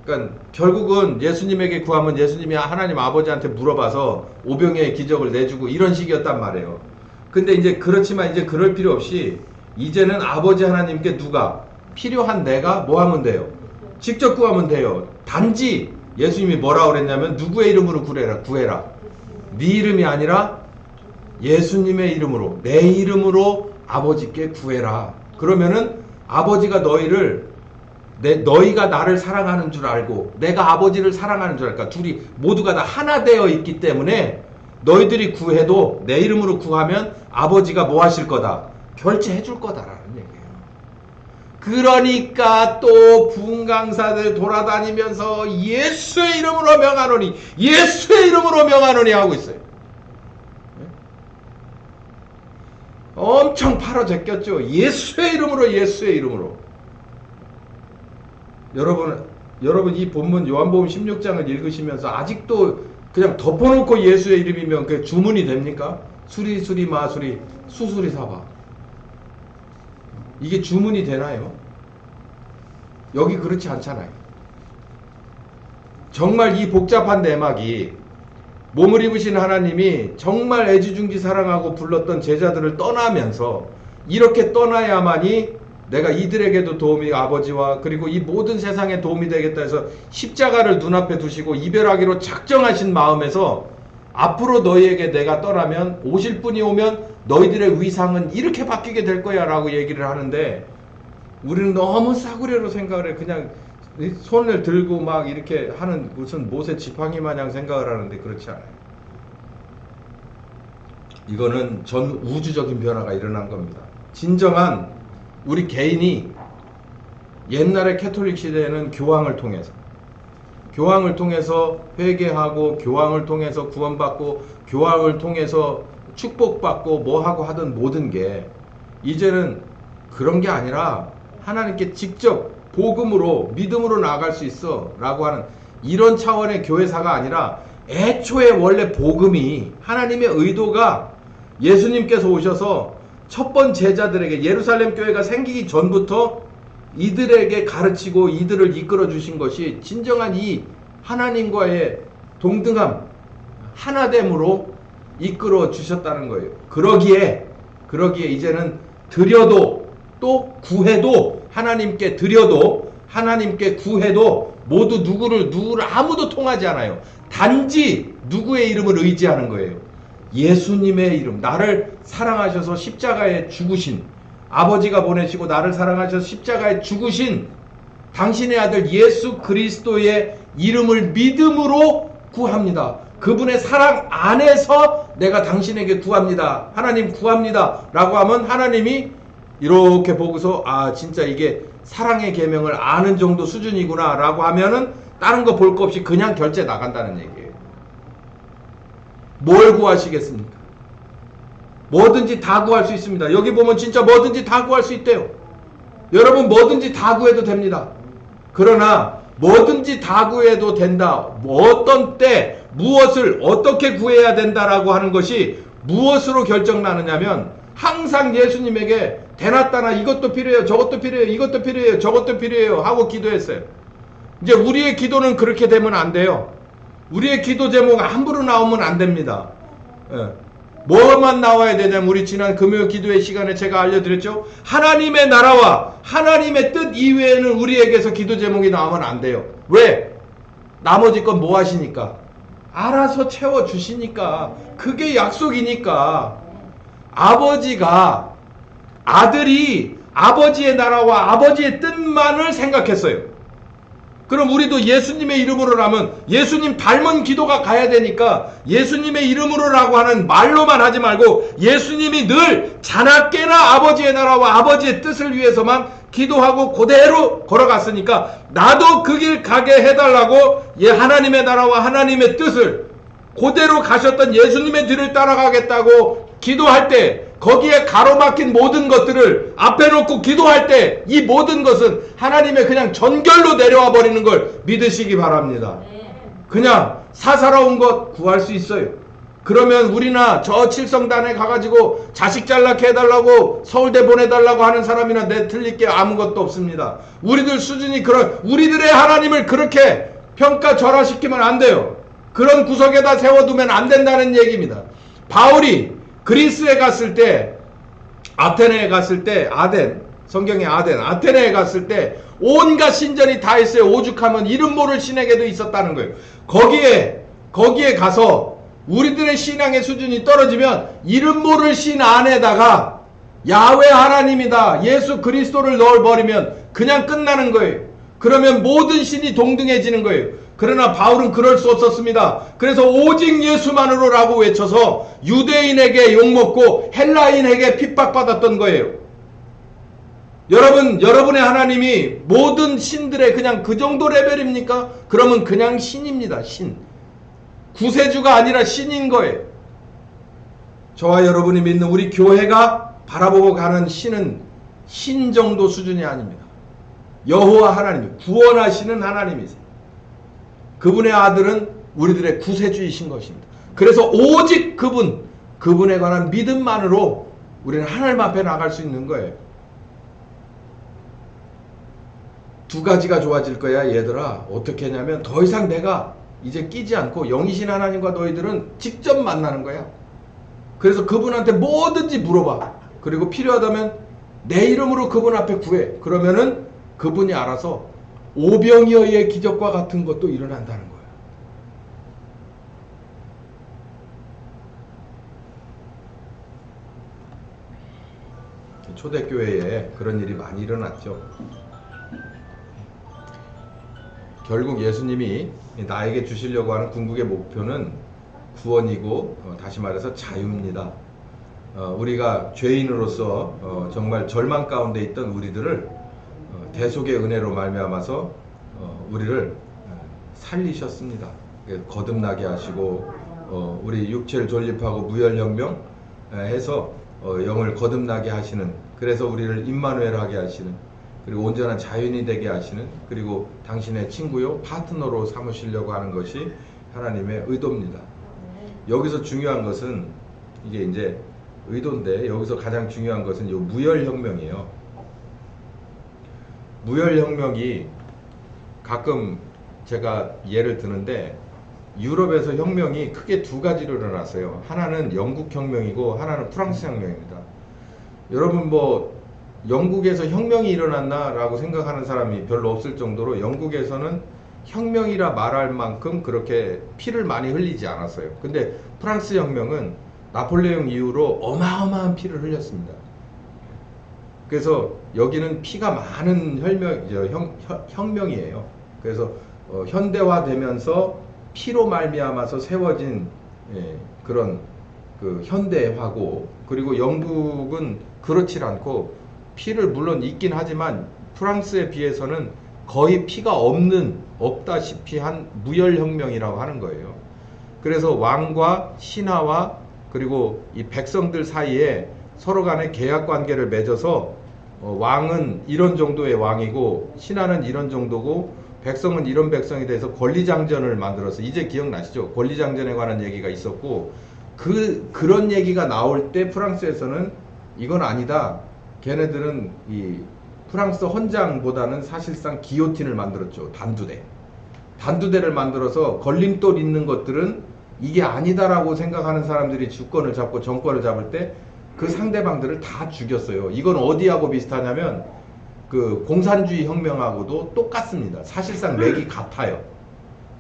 A: 그러니까 결국은 예수님에게 구하면 예수님이 하나님 아버지한테 물어봐서 오병이의 기적을 내주고 이런 식이었단 말이에요. 근데 이제 그렇지만 이제 그럴 필요 없이 이제는 아버지 하나님께 누가 필요한 내가 뭐 하면 돼요? 직접 구하면 돼요. 단지 예수님이 뭐라고 그랬냐면 누구의 이름으로 구해라. 네 이름이 아니라 예수님의 이름으로, 내 이름으로 아버지께 구해라. 그러면은 아버지가 너희가 나를 사랑하는 줄 알고 내가 아버지를 사랑하는 줄 알까. 둘이 모두가 다 하나 되어 있기 때문에 너희들이 구해도 내 이름으로 구하면 아버지가 뭐 하실 거다? 결제해 줄 거다라는 얘기예요. 그러니까 또 부흥강사들 돌아다니면서 예수의 이름으로 명하노니 예수의 이름으로 명하노니 하고 있어요. 엄청 팔아 제꼈죠. 예수의 이름으로. 여러분 이 본문 요한복음 16장을 읽으시면서 아직도 그냥 덮어놓고 예수의 이름이면 그게 주문이 됩니까? 수리 마수리 수수리 사바. 이게 주문이 되나요? 여기 그렇지 않잖아요. 정말 이 복잡한 내막이 몸을 입으신 하나님이 정말 애지중지 사랑하고 불렀던 제자들을 떠나면서 이렇게 떠나야만이 내가 이들에게도 도움이 아버지와 그리고 이 모든 세상에 도움이 되겠다 해서 십자가를 눈앞에 두시고 이별하기로 작정하신 마음에서 앞으로 너희에게 내가 떠나면 오실 분이 오면 너희들의 위상은 이렇게 바뀌게 될 거야 라고 얘기를 하는데 우리는 너무 싸구려로 생각을 해. 그냥 손을 들고 막 이렇게 하는 무슨 모세 지팡이 마냥 생각을 하는데 그렇지 않아요. 이거는 전 우주적인 변화가 일어난 겁니다. 진정한 우리 개인이 옛날에 캐톨릭 시대에는 교황을 통해서 회개하고 교황을 통해서 구원받고 교황을 통해서 축복받고 뭐하고 하던 모든 게 이제는 그런 게 아니라 하나님께 직접 복음으로 믿음으로 나아갈 수 있어 라고 하는 이런 차원의 교회사가 아니라 애초에 원래 복음이 하나님의 의도가 예수님께서 오셔서 첫 번 제자들에게 예루살렘 교회가 생기기 전부터 이들에게 가르치고 이들을 이끌어 주신 것이 진정한 이 하나님과의 동등함 하나됨으로 이끌어 주셨다는 거예요. 그러기에 이제는 드려도 또 구해도 하나님께 드려도 하나님께 구해도 모두 누구를 아무도 통하지 않아요. 단지 누구의 이름을 의지하는 거예요. 예수님의 이름. 나를 사랑하셔서 십자가에 죽으신 아버지가 보내시고 나를 사랑하셔서 십자가에 죽으신 당신의 아들 예수 그리스도의 이름을 믿음으로 구합니다. 그분의 사랑 안에서 내가 당신에게 구합니다. 하나님 구합니다. 라고 하면 하나님이 이렇게 보고서 아 진짜 이게 사랑의 계명을 아는 정도 수준이구나 라고 하면은 다른 거 볼 거 없이 그냥 결제 나간다는 얘기예요. 뭘 구하시겠습니까? 뭐든지 다 구할 수 있습니다. 여기 보면 진짜 뭐든지 다 구할 수 있대요. 여러분 뭐든지 다 구해도 됩니다. 그러나 뭐든지 다 구해도 된다. 뭐 어떤 때 무엇을 어떻게 구해야 된다라고 하는 것이 무엇으로 결정나느냐면 항상 예수님에게 대낮다나 이것도 필요해요. 저것도 필요해요. 이것도 필요해요. 저것도 필요해요. 하고 기도했어요. 이제 우리의 기도는 그렇게 되면 안 돼요. 우리의 기도 제목 함부로 나오면 안 됩니다. 예. 뭐만 나와야 되냐면 우리 지난 금요 기도회 시간에 제가 알려드렸죠. 하나님의 나라와 하나님의 뜻 이외에는 우리에게서 기도 제목이 나오면 안 돼요. 왜? 나머지 건 뭐 하시니까? 알아서 채워주시니까. 그게 약속이니까. 아버지가 아들이 아버지의 나라와 아버지의 뜻만을 생각했어요. 그럼 우리도 예수님의 이름으로라면 예수님 닮은 기도가 가야 되니까 예수님의 이름으로라고 하는 말로만 하지 말고 예수님이 늘 자나깨나 아버지의 나라와 아버지의 뜻을 위해서만 기도하고 그대로 걸어갔으니까 나도 그 길 가게 해달라고 하나님의 나라와 하나님의 뜻을 그대로 가셨던 예수님의 뒤를 따라가겠다고 기도할 때 거기에 가로막힌 모든 것들을 앞에 놓고 기도할 때 이 모든 것은 하나님의 그냥 전결로 내려와 버리는 걸 믿으시기 바랍니다. 그냥 사사로운 것 구할 수 있어요. 그러면 우리나 저 칠성단에 가가지고 자식 잘나게 해달라고 서울대 보내달라고 하는 사람이나 내 틀릴 게 아무것도 없습니다. 우리들 수준이 우리들의 하나님을 그렇게 평가절하시키면 안 돼요. 그런 구석에다 세워두면 안 된다는 얘기입니다. 바울이 그리스에 갔을 때, 아테네에 갔을 때, 성경의 아테네에 갔을 때 온갖 신전이 다 있어요. 오죽하면 이름 모를 신에게도 있었다는 거예요. 거기에 가서 우리들의 신앙의 수준이 떨어지면 이름 모를 신 안에다가 야훼 하나님이다, 예수 그리스도를 넣어버리면 그냥 끝나는 거예요. 그러면 모든 신이 동등해지는 거예요. 그러나 바울은 그럴 수 없었습니다. 그래서 오직 예수만으로라고 외쳐서 유대인에게 욕먹고 헬라인에게 핍박받았던 거예요. 여러분의 하나님이 모든 신들의 그냥 그 정도 레벨입니까? 그러면 그냥 신입니다. 신. 구세주가 아니라 신인 거예요. 저와 여러분이 믿는 우리 교회가 바라보고 가는 신은 신 정도 수준이 아닙니다. 여호와 하나님, 구원하시는 하나님이세요. 그분의 아들은 우리들의 구세주이신 것입니다. 그래서 오직 그분에 관한 믿음만으로 우리는 하나님 앞에 나갈 수 있는 거예요. 두 가지가 좋아질 거야, 얘들아. 어떻게 했냐면 더 이상 내가 이제 끼지 않고 영이신 하나님과 너희들은 직접 만나는 거야. 그래서 그분한테 뭐든지 물어봐. 그리고 필요하다면 내 이름으로 그분 앞에 구해. 그러면은 그분이 알아서 오병이어의 기적과 같은 것도 일어난다는 거예요. 초대교회에 그런 일이 많이 일어났죠. 결국 예수님이 나에게 주시려고 하는 궁극의 목표는 구원이고 다시 말해서 자유입니다. 우리가 죄인으로서 정말 절망 가운데 있던 우리들을 대속의 은혜로 말미암아서 우리를 살리셨습니다. 거듭나게 하시고 우리 육체를 존립하고 무혈혁명 해서 영을 거듭나게 하시는, 그래서 우리를 임마누엘하게 하시는, 그리고 온전한 자연이 되게 하시는, 그리고 당신의 친구요 파트너로 삼으시려고 하는 것이 하나님의 의도입니다. 여기서 중요한 것은 이게 이제 의도인데 여기서 가장 중요한 것은 이 무혈혁명이에요. 무혈혁명이 가끔 제가 예를 드는데 유럽에서 혁명이 크게 두 가지로 일어났어요. 하나는 영국 혁명이고 하나는 프랑스 혁명입니다. 여러분 뭐 영국에서 혁명이 일어났나 라고 생각하는 사람이 별로 없을 정도로 영국에서는 혁명이라 말할 만큼 그렇게 피를 많이 흘리지 않았어요. 근데 프랑스 혁명은 나폴레옹 이후로 어마어마한 피를 흘렸습니다. 그래서 여기는 피가 많은 혁명이에요. 그래서 현대화되면서 피로 말미암아서 세워진 그런 그 현대화고, 그리고 영국은 그렇지 않고 피를 물론 있긴 하지만 프랑스에 비해서는 거의 피가 없다시피 한 무혈혁명이라고 하는 거예요. 그래서 왕과 신하와 그리고 이 백성들 사이에 서로 간에 계약 관계를 맺어서 왕은 이런 정도의 왕이고 신하는 이런 정도고 백성은 이런 백성이 돼서 권리장전을 만들어서, 이제 기억나시죠? 권리장전에 관한 얘기가 있었고, 그런 얘기가 나올 때 프랑스에서는 이건 아니다. 걔네들은 이 프랑스 헌장보다는 사실상 기요틴을 만들었죠. 단두대를 만들어서 걸림돌 있는 것들은 이게 아니다라고 생각하는 사람들이 주권을 잡고 정권을 잡을 때 그 상대방들을 다 죽였어요. 이건 어디하고 비슷하냐면 그 공산주의 혁명하고도 똑같습니다. 사실상 맥이 같아요.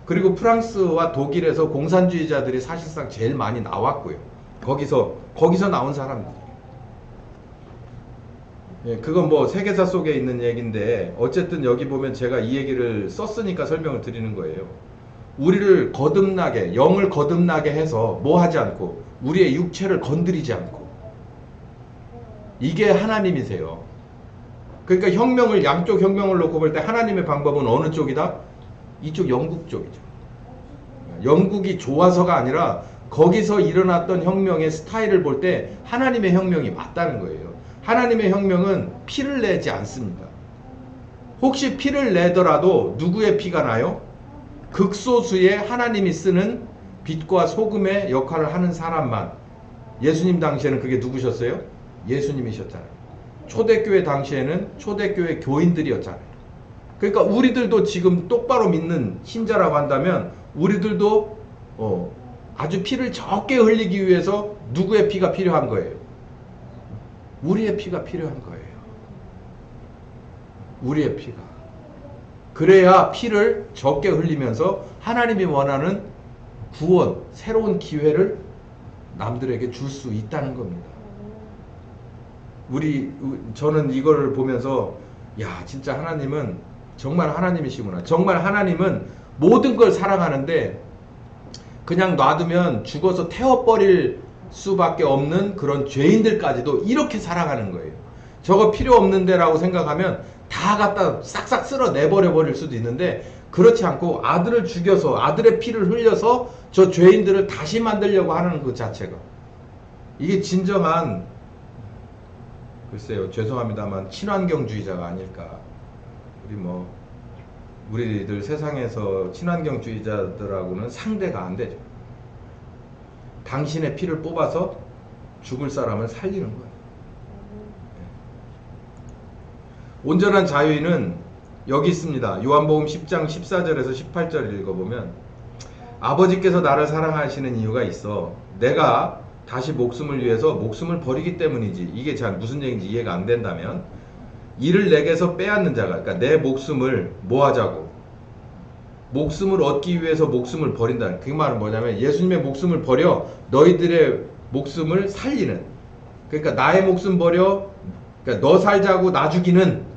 A: 그리고 프랑스와 독일에서 공산주의자들이 사실상 제일 많이 나왔고요. 거기서 나온 사람들. 예, 그건 뭐 세계사 속에 있는 얘기인데, 어쨌든 여기 보면 제가 이 얘기를 썼으니까 설명을 드리는 거예요. 우리를 거듭나게, 영을 거듭나게 해서 뭐 하지 않고, 우리의 육체를 건드리지 않고, 이게 하나님이세요. 그러니까 양쪽 혁명을 놓고 볼 때 하나님의 방법은 어느 쪽이다? 이쪽 영국 쪽이죠. 영국이 좋아서가 아니라 거기서 일어났던 혁명의 스타일을 볼 때 하나님의 혁명이 맞다는 거예요. 하나님의 혁명은 피를 내지 않습니다. 혹시 피를 내더라도 누구의 피가 나요? 극소수의 하나님이 쓰는 빛과 소금의 역할을 하는 사람만. 예수님 당시에는 그게 누구셨어요? 예수님이셨잖아요. 초대교회 당시에는 초대교회 교인들이었잖아요. 그러니까 우리들도 지금 똑바로 믿는 신자라고 한다면 우리들도 아주 피를 적게 흘리기 위해서 누구의 피가 필요한 거예요? 우리의 피가 필요한 거예요. 우리의 피가. 그래야 피를 적게 흘리면서 하나님이 원하는 구원, 새로운 기회를 남들에게 줄 수 있다는 겁니다. 저는 이걸 보면서 야, 진짜 하나님은 정말 하나님이시구나. 정말 하나님은 모든 걸 사랑하는데 그냥 놔두면 죽어서 태워버릴 수밖에 없는 그런 죄인들까지도 이렇게 사랑하는 거예요. 저거 필요 없는데 라고 생각하면 다 갖다 싹싹 쓸어 내버려 버릴 수도 있는데, 그렇지 않고 아들을 죽여서 아들의 피를 흘려서 저 죄인들을 다시 만들려고 하는 그 자체가, 이게 진정한, 글쎄요, 죄송합니다만 친환경주의자가 아닐까. 우리들 세상에서 친환경주의자들하고는 상대가 안 되죠. 당신의 피를 뽑아서 죽을 사람을 살리는 거예요. 온전한 자유인은 여기 있습니다. 요한복음 10장 14절에서 18절 읽어보면, 아버지께서 나를 사랑하시는 이유가 있어. 내가 다시 목숨을 위해서 목숨을 버리기 때문이지. 이게 잘 무슨 얘기인지 이해가 안 된다면, 이를 내게서 빼앗는 자가, 그러니까 내 목숨을 뭐 하자고? 목숨을 얻기 위해서 목숨을 버린다. 그 말은 뭐냐면 예수님의 목숨을 버려 너희들의 목숨을 살리는. 그러니까 나의 목숨 버려, 그러니까 너 살자고 나 죽이는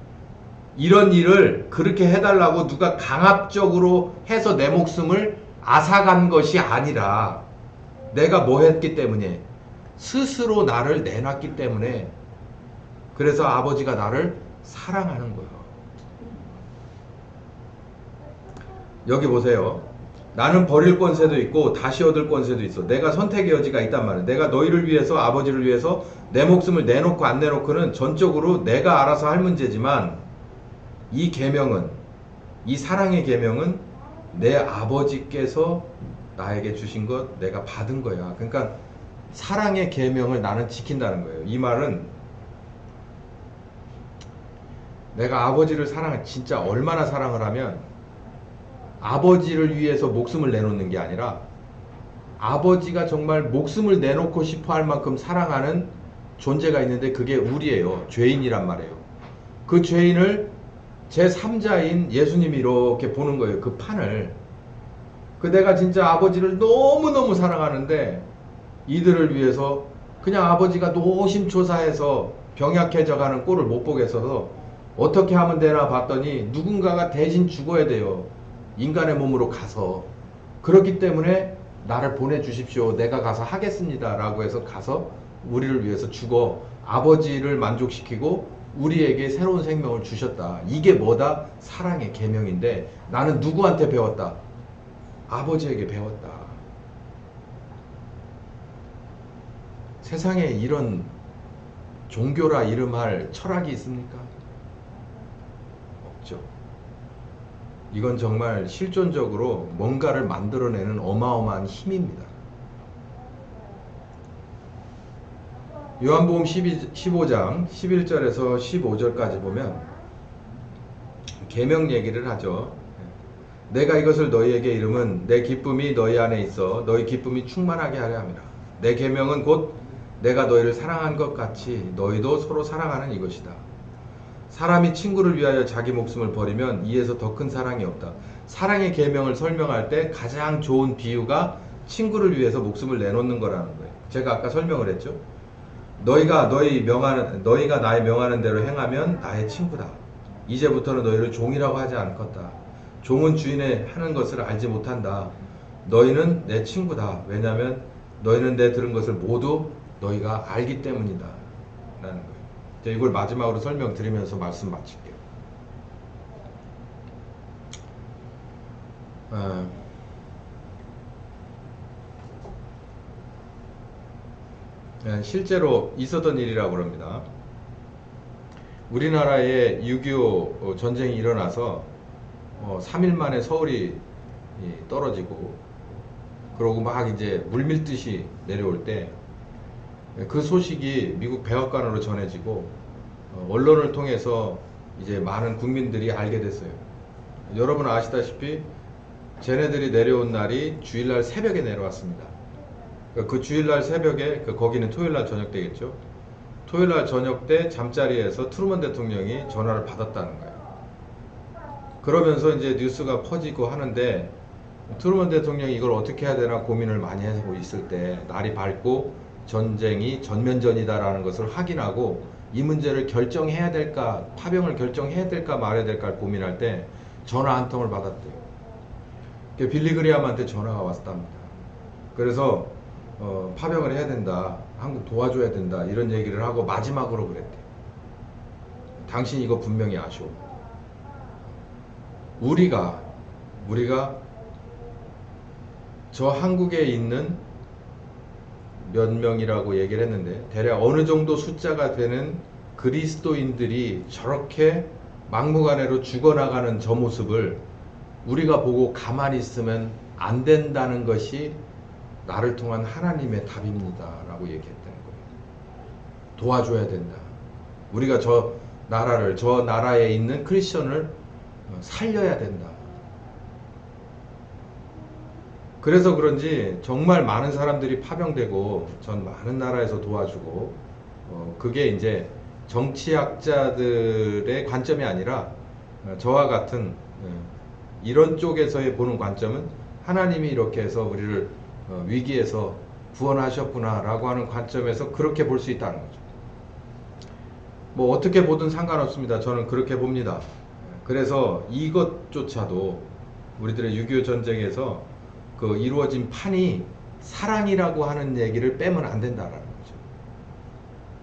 A: 이런 일을 그렇게 해달라고 누가 강압적으로 해서 내 목숨을 앗아간 것이 아니라, 내가 뭐 했기 때문에? 스스로 나를 내놨기 때문에. 그래서 아버지가 나를 사랑하는 거예요. 여기 보세요. 나는 버릴 권세도 있고 다시 얻을 권세도 있어. 내가 선택의 여지가 있단 말이에요. 내가 너희를 위해서, 아버지를 위해서 내 목숨을 내놓고 안 내놓고는 전적으로 내가 알아서 할 문제지만, 이 계명은, 이 사랑의 계명은 내 아버지께서 나에게 주신 것, 내가 받은 거야. 그러니까 사랑의 계명을 나는 지킨다는 거예요. 이 말은 내가 아버지를 진짜 얼마나 사랑을 하면 아버지를 위해서 목숨을 내놓는 게 아니라, 아버지가 정말 목숨을 내놓고 싶어 할 만큼 사랑하는 존재가 있는데 그게 우리예요. 죄인이란 말이에요. 그 죄인을 제3자인 예수님이 이렇게 보는 거예요. 그 판을. 내가 진짜 아버지를 너무너무 사랑하는데 이들을 위해서 그냥 아버지가 노심초사해서 병약해져가는 꼴을 못 보겠어서 어떻게 하면 되나 봤더니 누군가가 대신 죽어야 돼요. 인간의 몸으로 가서. 그렇기 때문에 나를 보내주십시오. 내가 가서 하겠습니다. 라고 해서 가서 우리를 위해서 죽어 아버지를 만족시키고 우리에게 새로운 생명을 주셨다. 이게 뭐다? 사랑의 계명인데, 나는 누구한테 배웠다? 아버지에게 배웠다. 세상에 이런 종교라 이름할 철학이 있습니까? 없죠. 이건 정말 실존적으로 뭔가를 만들어내는 어마어마한 힘입니다. 요한복음 15장 11절에서 15절까지 보면 계명 얘기를 하죠. 내가 이것을 너희에게 이름은 내 기쁨이 너희 안에 있어 너희 기쁨이 충만하게 하려 함이라. 내 계명은 곧 내가 너희를 사랑한 것 같이 너희도 서로 사랑하는 이것이다. 사람이 친구를 위하여 자기 목숨을 버리면 이에서 더 큰 사랑이 없다. 사랑의 계명을 설명할 때 가장 좋은 비유가 친구를 위해서 목숨을 내놓는 거라는 거예요. 제가 아까 설명을 했죠. 너희가 나의 명하는 대로 행하면 나의 친구다. 이제부터는 너희를 종이라고 하지 않겠다. 종은 주인의 하는 것을 알지 못한다. 너희는 내 친구다. 왜냐하면 너희는 내 들은 것을 모두 너희가 알기 때문이다. 라는 거예요. 이걸 마지막으로 설명드리면서 말씀 마칠게요. 실제로 있었던 일이라고 합니다. 우리나라에 6.25 전쟁이 일어나서 3일 만에 서울이 떨어지고 그러고 막 이제 물밀듯이 내려올 때 그 소식이 미국 백악관으로 전해지고 언론을 통해서 이제 많은 국민들이 알게 됐어요. 여러분 아시다시피 쟤네들이 내려온 날이 주일날 새벽에 내려왔습니다. 그 주일날 새벽에 거기는 토요일날 저녁 때겠죠. 토요일날 저녁 때 잠자리에서 트루먼 대통령이 전화를 받았다는 거예요. 그러면서 이제 뉴스가 퍼지고 하는데 트루먼 대통령이 이걸 어떻게 해야 되나 고민을 많이 하고 있을 때 날이 밝고 전쟁이 전면전이다라는 것을 확인하고 이 문제를 결정해야 될까, 파병을 결정해야 될까 말아야 될까 고민할 때 전화 한 통을 받았대요. 빌리 그레이엄한테 전화가 왔답니다. 그래서 파병을 해야 된다, 한국 도와줘야 된다 이런 얘기를 하고 마지막으로 그랬대요. 당신 이거 분명히 아시오. 우리가 저 한국에 있는 몇 명이라고 얘기를 했는데 대략 어느 정도 숫자가 되는 그리스도인들이 저렇게 막무가내로 죽어나가는 저 모습을 우리가 보고 가만히 있으면 안 된다는 것이 나를 통한 하나님의 답입니다 라고 얘기했다는 거예요. 도와줘야 된다. 우리가 저 나라에 있는 크리스천을 살려야 된다. 그래서 그런지 정말 많은 사람들이 파병되고 전 많은 나라에서 도와주고 그게 이제 정치학자들의 관점이 아니라 저와 같은 이런 쪽에서의 보는 관점은 하나님이 이렇게 해서 우리를 위기에서 구원하셨구나 라고 하는 관점에서 그렇게 볼 수 있다는 거죠. 뭐 어떻게 보든 상관없습니다. 저는 그렇게 봅니다. 그래서 이것조차도 우리들의 6.25 전쟁에서 그 이루어진 판이 사랑이라고 하는 얘기를 빼면 안 된다라는 거죠.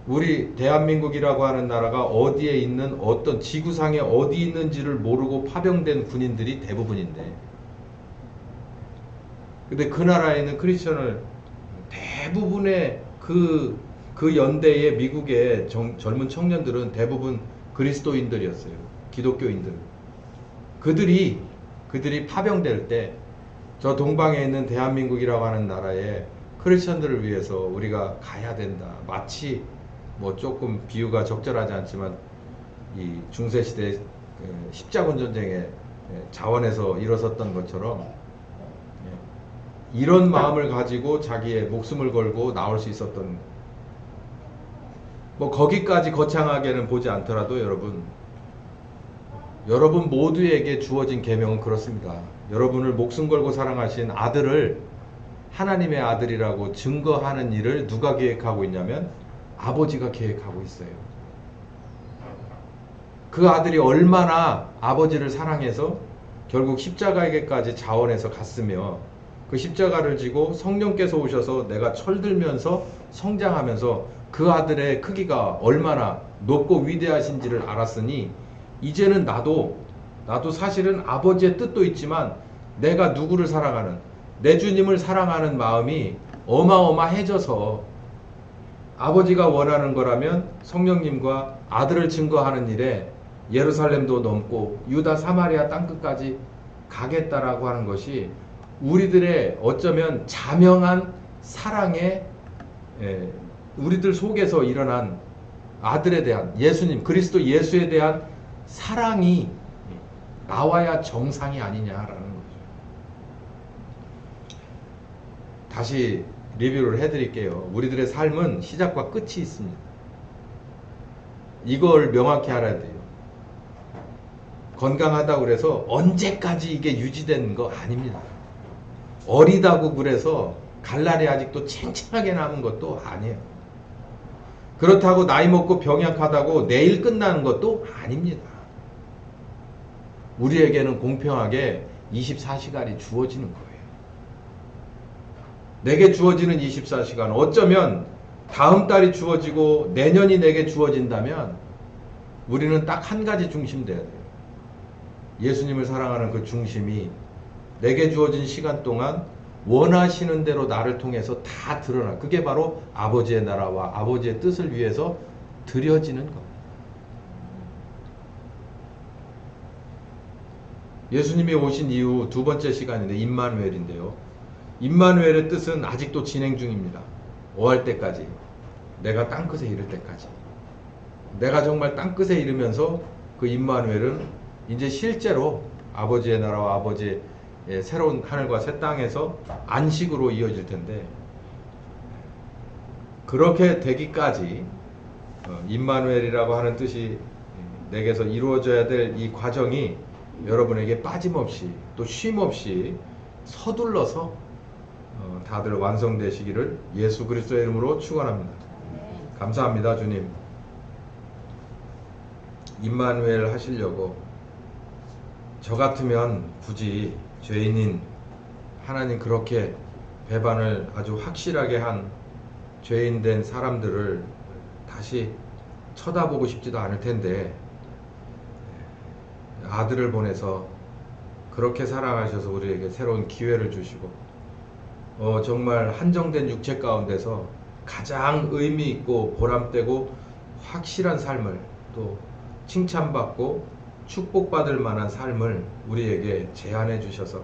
A: 우리 대한민국이라고 하는 나라가 어디에 있는 어떤 지구상에 어디 있는지를 모르고 파병된 군인들이 대부분인데 근데 그 나라에 있는 크리스천을 대부분의 그 연대의 미국의 젊은 청년들은 대부분 그리스도인들이었어요. 기독교인들. 그들이 파병될 때 저 동방에 있는 대한민국이라고 하는 나라에 크리스천들을 위해서 우리가 가야 된다. 마치 뭐 조금 비유가 적절하지 않지만 이 중세시대 십자군 전쟁의 자원에서 일어섰던 것처럼 이런 마음을 가지고 자기의 목숨을 걸고 나올 수 있었던 뭐 거기까지 거창하게는 보지 않더라도 여러분 모두에게 주어진 계명은 그렇습니다. 여러분을 목숨 걸고 사랑하신 아들을 하나님의 아들이라고 증거하는 일을 누가 계획하고 있냐면 아버지가 계획하고 있어요. 그 아들이 얼마나 아버지를 사랑해서 결국 십자가에게까지 자원해서 갔으며 그 십자가를 지고 성령께서 오셔서 내가 철들면서 성장하면서 그 아들의 크기가 얼마나 높고 위대하신지를 알았으니 이제는 나도 사실은 아버지의 뜻도 있지만 내가 누구를 사랑하는 내 주님을 사랑하는 마음이 어마어마해져서 아버지가 원하는 거라면 성령님과 아들을 증거하는 일에 예루살렘도 넘고 유다 사마리아 땅끝까지 가겠다라고 하는 것이 우리들의 어쩌면 자명한 사랑의 우리들 속에서 일어난 아들에 대한 예수님 그리스도 예수에 대한 사랑이 나와야 정상이 아니냐라는 거죠. 다시 리뷰를 해드릴게요. 우리들의 삶은 시작과 끝이 있습니다. 이걸 명확히 알아야 돼요. 건강하다고 그래서 언제까지 이게 유지되는 거 아닙니다. 어리다고 그래서 갈날이 아직도 챙챙하게 남은 것도 아니에요. 그렇다고 나이 먹고 병약하다고 내일 끝나는 것도 아닙니다. 우리에게는 공평하게 24시간이 주어지는 거예요. 내게 주어지는 24시간, 어쩌면 다음 달이 주어지고 내년이 내게 주어진다면 우리는 딱 한 가지 중심 돼야 돼요. 예수님을 사랑하는 그 중심이 내게 주어진 시간 동안 원하시는 대로 나를 통해서 다 드러나. 그게 바로 아버지의 나라와 아버지의 뜻을 위해서 드려지는 겁니다. 예수님이 오신 이후 두 번째 시간인데 임마누엘인데요. 임마누엘의 뜻은 아직도 진행 중입니다. 오할 때까지, 내가 땅끝에 이를 때까지. 내가 정말 땅끝에 이르면서 그 임마누엘은 이제 실제로 아버지의 나라와 아버지의 새로운 하늘과 새 땅에서 안식으로 이어질 텐데, 그렇게 되기까지 임마누엘이라고 하는 뜻이 내게서 이루어져야 될 이 과정이 여러분에게 빠짐없이 또 쉼없이 서둘러서 다들 완성되시기를 예수 그리스도의 이름으로 축원합니다. 감사합니다, 주님. 임마누엘 하시려고 저 같으면 굳이 죄인인 하나님 그렇게 배반을 아주 확실하게 한 죄인된 사람들을 다시 쳐다보고 싶지도 않을 텐데 아들을 보내서 그렇게 사랑하셔서 우리에게 새로운 기회를 주시고 정말 한정된 육체 가운데서 가장 의미 있고 보람되고 확실한 삶을 또 칭찬받고 축복받을 만한 삶을 우리에게 제안해 주셔서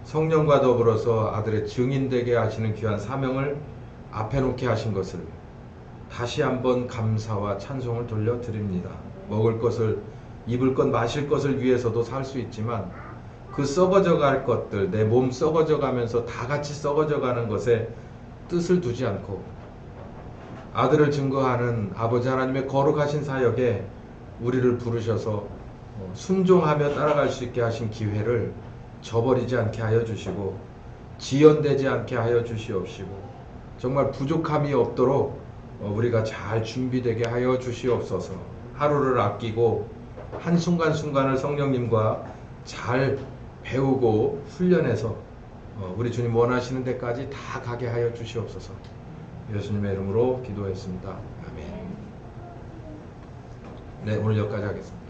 A: 성령과 더불어서 아들의 증인되게 하시는 귀한 사명을 앞에 놓게 하신 것을 다시 한번 감사와 찬송을 돌려드립니다. 먹을 것을, 입을 것, 마실 것을 위해서도 살 수 있지만 그 썩어져 갈 것들, 내 몸 썩어져 가면서 다 같이 썩어져 가는 것에 뜻을 두지 않고 아들을 증거하는 아버지 하나님의 거룩하신 사역에 우리를 부르셔서 순종하며 따라갈 수 있게 하신 기회를 저버리지 않게 하여 주시고 지연되지 않게 하여 주시옵시고 정말 부족함이 없도록 우리가 잘 준비되게 하여 주시옵소서. 하루를 아끼고 한순간순간을 성령님과 잘 배우고 훈련해서 우리 주님 원하시는 데까지 다 가게 하여 주시옵소서. 예수님의 이름으로 기도했습니다. 아멘. 네, 오늘 여기까지 하겠습니다.